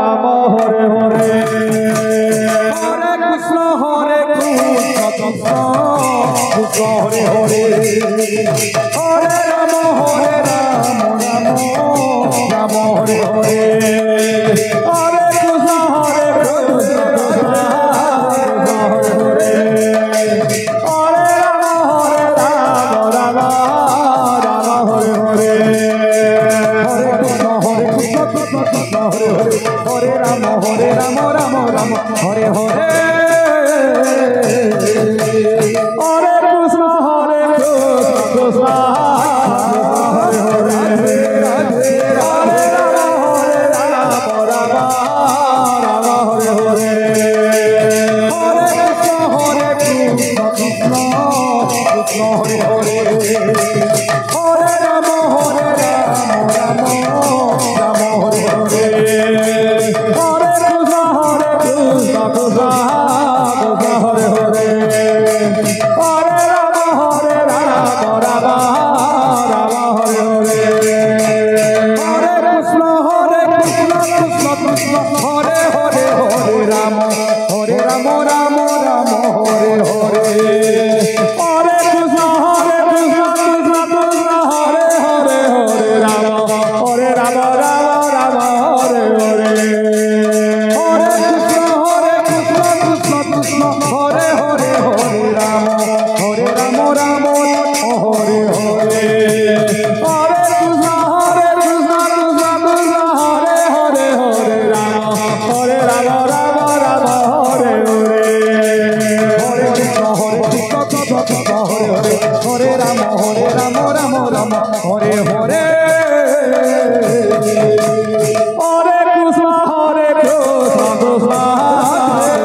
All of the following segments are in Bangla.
রাম হরে হরে হরে কৃষ্ণ কৃষ্ণ হরে হরে হরে রাম রাম রাম হরে হরে হরে কৃষ্ণ হরে হরে হরে রাম রাম রাম হরে হরে হরে কৃষ্ণ কৃষ্ণ হরে হরে হরে রাম রাম রাম হরে হরে হরে কৃষ্ণ কৃষ্ণ হরে হরে হরে রাম রাম রাম হরে হরে হরে কৃষ্ণ কৃষ্ণ কৃষ্ণ হরে হরে হরে রাম রাম রাম হরে হরে হরে কৃষ্ণ কৃষ্ণ হরে হরে হরে রাম রাম রাম হরে হরে হরে কৃষ্ণ কৃষ্ণ কৃষ্ণ হরে হরে হরে রাম রাম রাম হরে হরে হরে কৃষ্ণ কৃষ্ণ কৃষ্ণ হরে হরে হরে রাম রাম রাম হরে হরে হরে কৃষ্ণ কৃষ্ণ কৃষ্ণ হরে হরে হরে রাম রাম হরে হরে হরে কৃষ্ণ কৃষ্ণ কৃষ্ণ হরে হরে হরে রাম রাম রাম হরে হরে হরে কৃষ্ণ কৃষ্ণ হরে হরে হরে রাম রাম রাম হরে হরে হরে কৃষ্ণ কৃষ্ণ হরে হরে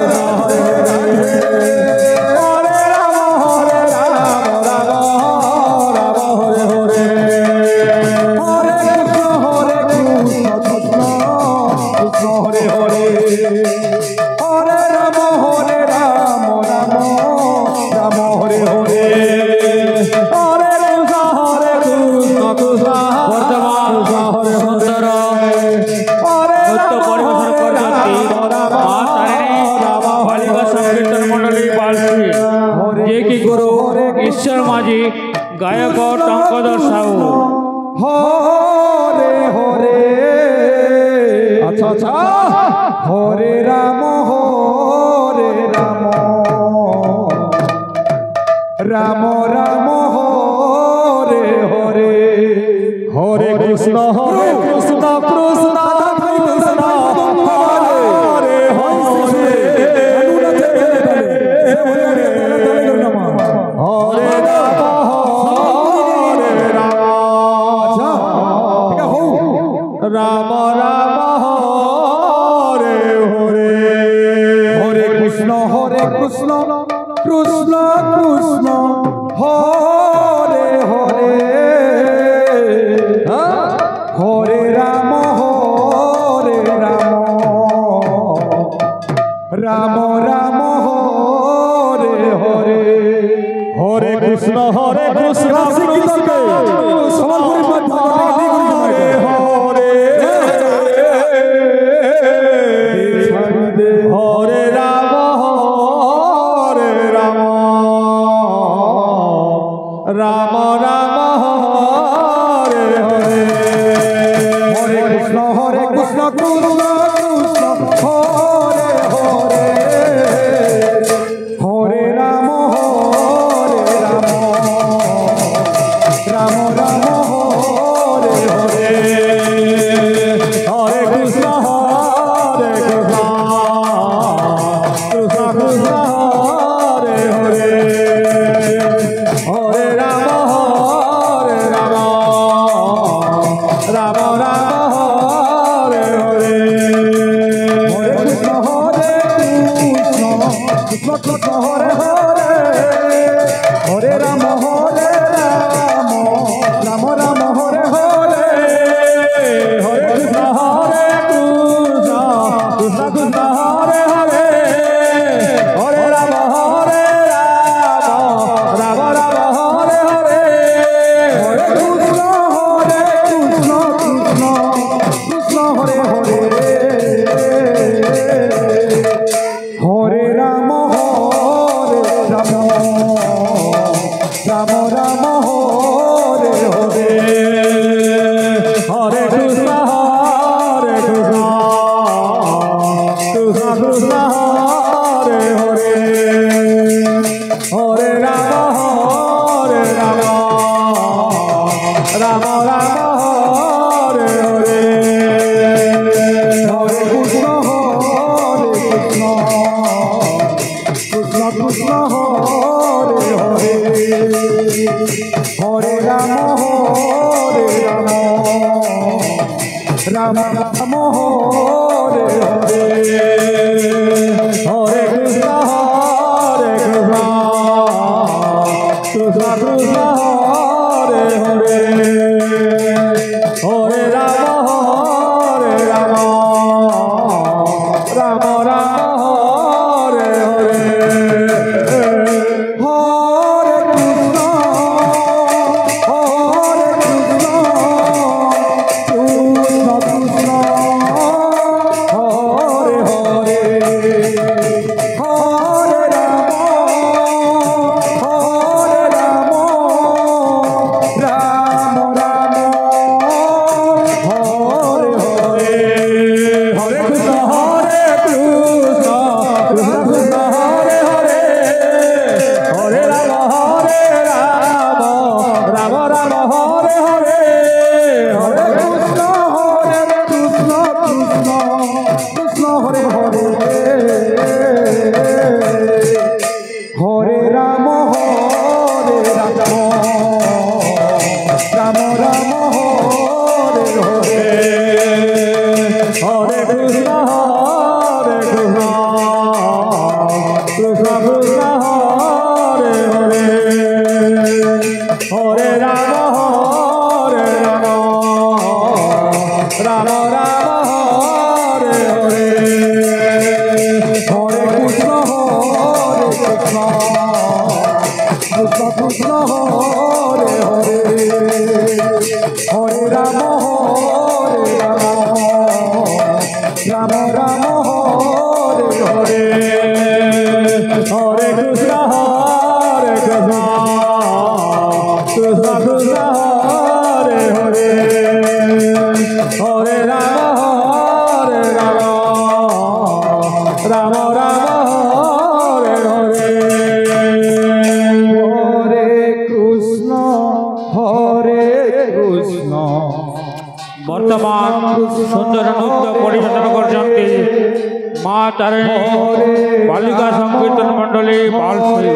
রাম রাম রাম হরে হরে হরে কৃষ্ণ কৃষ্ণ কৃষ্ণ হরে হরে হরে রাম রাম রাম হরে হরে হরে কৃষ্ণ কৃষ্ণ বর্তমান হরে সুন্দর নৃত্য পরিবেশন করছেন বালিকা সংকীর্তন মন্ডলী বালশ্রী যে কি গুরু ঈশ্বর মাঝি গায়ক টঙ্কধর সাহু হরে হরে আচ্ছা আচ্ছা হরে রাম রাম রাম হরে হরে হরে কৃষ্ণ কৃষ্ণ কৃষ্ণ কৃষ্ণ হরে হরে হরে রাম রাম হরে হরে হরে কৃষ্ণ কৃষ্ণ কৃষ্ণ কৃষ্ণ হরে হরে হরে রাম রাম রাম হরে হরে হরে কৃষ্ণ কৃষ্ণ কৃষ্ণ হরে হরে হরে রাম রাম রাম হরে হরে হরে কৃষ্ণ কৃষ্ণ কৃষ্ণ হরে হরে হরে রাম রাম রাম হরে হরে হরে কৃষ্ণ কৃষ্ণ কৃষ্ণ হরে হরে হরে রাম রাম রাম হরে হরে হরে কৃষ্ণ কৃষ্ণ কৃষ্ণ হরে হরে হরে রাম রাম রাম হরে হরে হরে কৃষ্ণ কৃষ্ণ কৃষ্ণ হরে হরে হরে রাম রাম রাম হরে হরে হরে কৃষ্ণ কৃষ্ণ কৃষ্ণ হরে হরে হরে রাম রাম রাম হরে হরে হরে কৃষ্ণ কৃষ্ণ কৃষ্ণ কৃষ্ণ হরে হরে হরে রাম রাম রাম হরে হরে হরে কৃষ্ণ কৃষ্ণ কৃষ্ণ হরে হরে হরে রাম রাম রাম হরে হরে হরে কৃষ্ণ কৃষ্ণ কৃষ্ণ কৃষ্ণ হরে হরে হরে রাম রাম রাম হরে হরে হরে কৃষ্ণ বর্তমান সুন্দর নৃত্য পরিবেশনা করছেন মা তারিণী বালিকা সংকীর্তন মণ্ডলী বালশ্রী।